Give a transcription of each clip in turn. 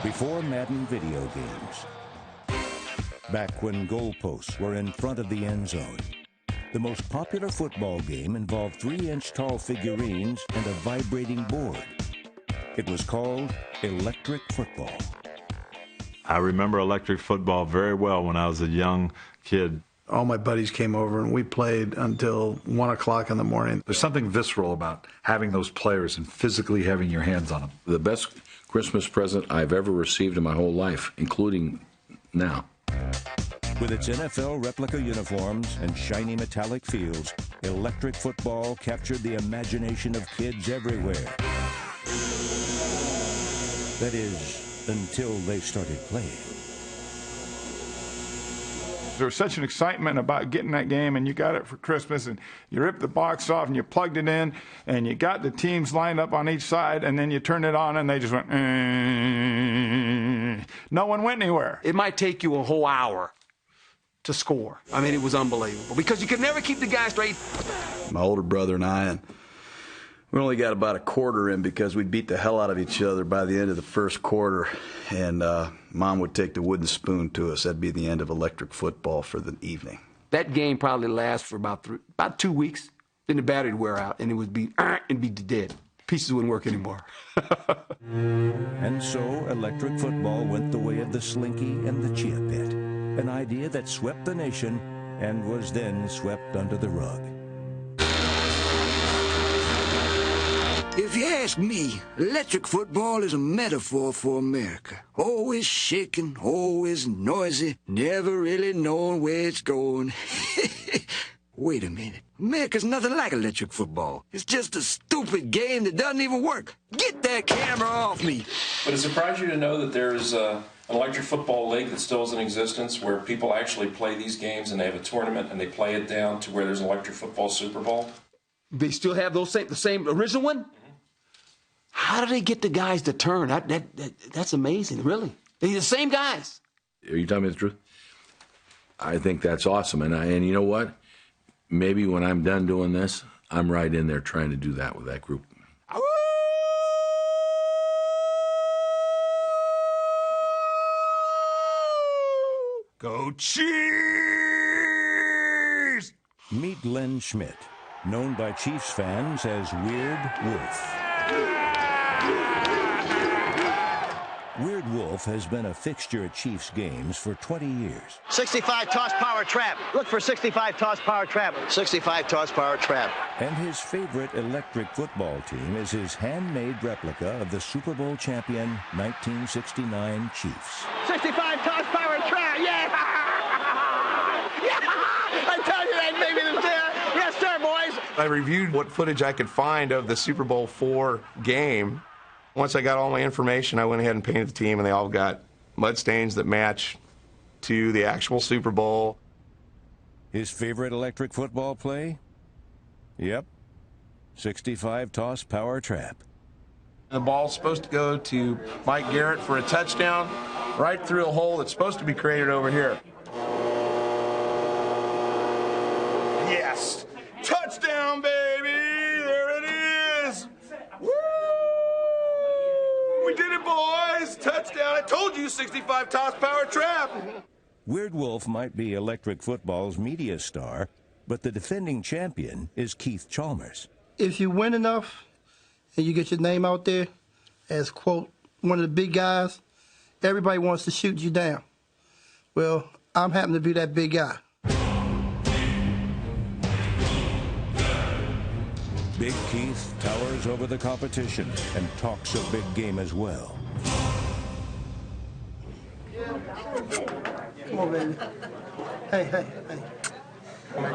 Before Madden video games, back when goalposts were in front of the end zone, the most popular football game involved 3-inch tall figurines and a vibrating board. It was called electric football. I remember electric football very well when I was a young kid. All my buddies came over and we played until 1 o'clock in the morning. There's something visceral about having those players and physically having your hands on them. The best Christmas present I've ever received in my whole life, including now. With its NFL replica uniforms and shiny metallic fields, electric football captured the imagination of kids everywhere. That is, until they started playing. There was such an excitement about getting that game, and you got it for Christmas, and you ripped the box off and you plugged it in, and you got the teams lined up on each side, and then you turned it on and they just went, no one went anywhere. It might take you a whole hour to score. I mean, it was unbelievable because you could never keep the guy straight. My older brother and I, and we only got about a quarter in because we beat the hell out of each other by the end of the first quarter. And Mom would take the wooden spoon to us. That'd be the end of electric football for the evening. That game probably lasts for about 2 weeks. Then the battery would wear out, and it would be dead. Pieces wouldn't work anymore. And so electric football went the way of the slinky and the chia pet, an idea that swept the nation and was then swept under the rug. If you ask me, electric football is a metaphor for America. Always shaking, always noisy, never really knowing where it's going. Wait a minute. America's nothing like electric football. It's just a stupid game that doesn't even work. Get that camera off me. Would it surprise you to know that there's an electric football league that still is in existence where people actually play these games and they have a tournament and they play it down to where there's an electric football Super Bowl? They still have the same original one? How do they get the guys to turn? That's amazing, really. They're the same guys. Are you telling me the truth? I think that's awesome. And you know what? Maybe when I'm done doing this, I'm right in there trying to do that with that group. Go Chiefs! Meet Lynn Schmidt, known by Chiefs fans as Weird Wolf. Weird Wolf has been a fixture at Chiefs games for 20 years. 65 toss power trap. Look for 65 toss power trap. 65 toss power trap. And his favorite electric football team is his handmade replica of the Super Bowl champion 1969 Chiefs. 65 toss power trap. Yeah! Yeah! I tell you that, baby, that's there. Yes, sir, boys. I reviewed what footage I could find of the Super Bowl IV game. Once I got all my information, I went ahead and painted the team, and they all got mud stains that match to the actual Super Bowl. His favorite electric football play? Yep, 65 toss power trap. The ball's supposed to go to Mike Garrett for a touchdown, right through a hole that's supposed to be created over here. Yes! Touchdown, baby! There it is! Woo! We did it, boys! Touchdown! I told you, 65 toss power trap! Weird Wolf might be electric football's media star, but the defending champion is Keith Chalmers. If you win enough and you get your name out there as, quote, one of the big guys, everybody wants to shoot you down. Well, I'm happen to be that big guy. Big Keith towers over the competition and talks a big game as well. Come on, baby. Hey.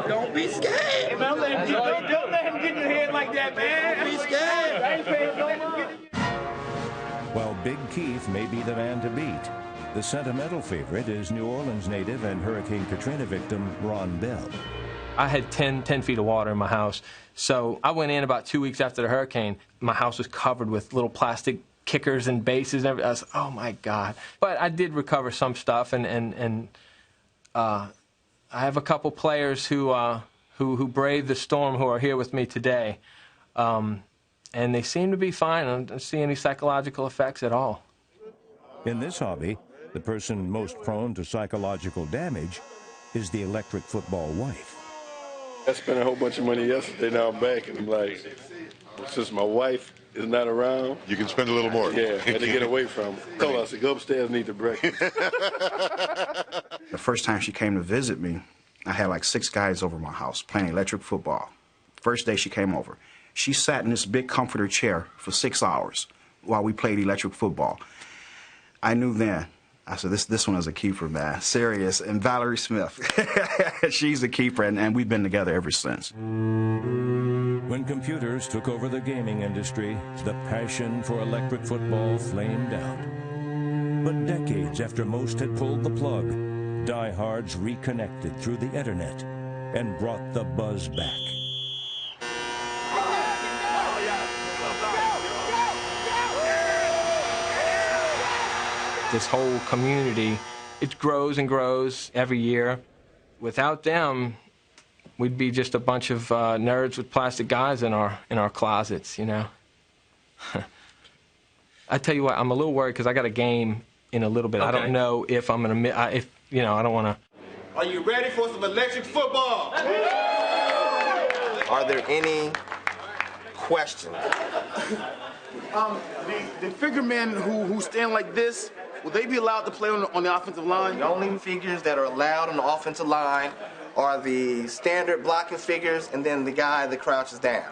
Don't be scared. Hey, man, don't let him get in your head like that, man. Don't be scared. I ain't paying no mind. While Big Keith may be the man to beat, the sentimental favorite is New Orleans native and Hurricane Katrina victim Ron Bell. I had 10 feet of water in my house, so I went in about 2 weeks after the hurricane. My house was covered with little plastic kickers and bases and everything. I was, oh my God. But I did recover some stuff, and I have a couple players who braved the storm who are here with me today. And and they seem to be fine. I don't see any psychological effects at all. In this hobby, the person most prone to psychological damage is the electric football wife. I spent a whole bunch of money yesterday, now I'm back, and I'm like, since my wife is not around, you can spend a little more. Yeah, I had to get away from her. Told her, I said, go upstairs and eat the breakfast. The first time she came to visit me, I had like 6 guys over my house playing electric football. First day she came over, she sat in this big comforter chair for 6 hours while we played electric football. I knew then, I said, this one is a keeper, man. Serious. And Valerie Smith, she's a keeper, and we've been together ever since. When computers took over the gaming industry, the passion for electric football flamed out. But decades after most had pulled the plug, diehards reconnected through the internet and brought the buzz back. This whole community, it grows and grows every year. Without them, we'd be just a bunch of nerds with plastic guys in our closets, you know. I tell you what, I'm a little worried because I got a game in a little bit. Okay. I don't know if I'm gonna, I don't want to. Are you ready for some electric football? Are there any questions? The figure men who stand like this, will they be allowed to play on the offensive line? The only figures that are allowed on the offensive line are the standard blocking figures and then the guy that crouches down.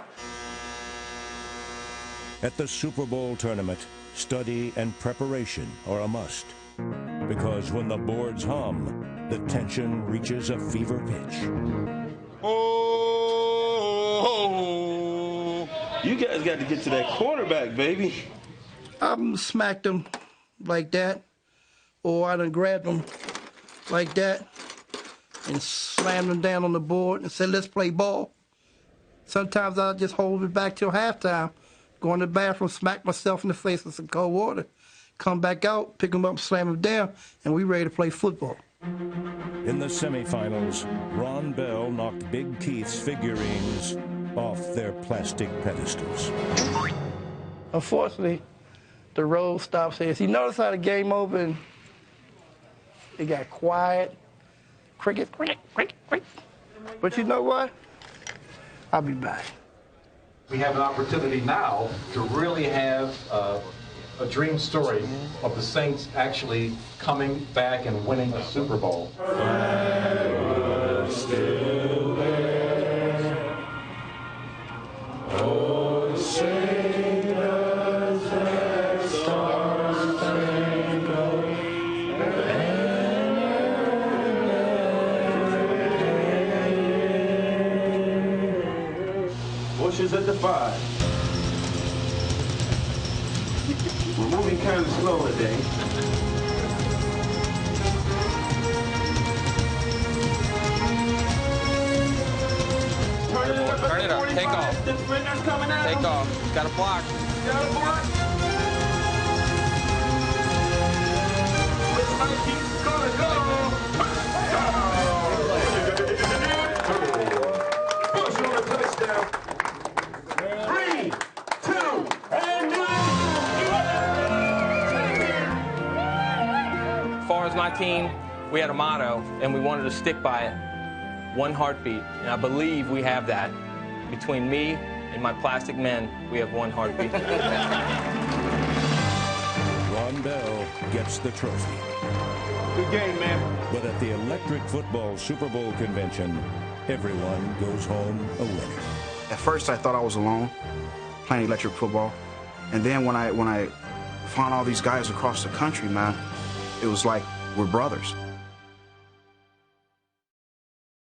At the Super Bowl tournament, study and preparation are a must. Because when the boards hum, the tension reaches a fever pitch. Oh, you guys got to get to that quarterback, baby. I smacked him like that, or I done grabbed him like that and slammed him down on the board and said, let's play ball. Sometimes I'll just hold it back till halftime, go in the bathroom, smack myself in the face with some cold water, come back out, pick him up, slam him down, and we ready to play football. In the semifinals, Ron Bell knocked Big Keith's figurines off their plastic pedestals. Unfortunately, the road stops here. So you notice how the game over and it got quiet. Cricket, cricket, cricket, cricket. But you know what? I'll be back. We have an opportunity now to really have a dream story of the Saints actually coming back and winning a Super Bowl. Still there. Oh, sailors that stars spangled bushes at the fire. We're moving kind of slow today. Turn it up. Take off. Take off. Got a block. Got a block. Which one keeps gonna go? Bush on a touchdown. 3, 2, and 1. As far as my team, we had a motto, and we wanted to stick by it. One heartbeat, and I believe we have that. Between me and my plastic men, we have one heartbeat. Ron Bell gets the trophy. Good game, man. But at the Electric Football Super Bowl convention, everyone goes home a winner. At first, I thought I was alone playing electric football. And then when I found all these guys across the country, man, it was like we're brothers.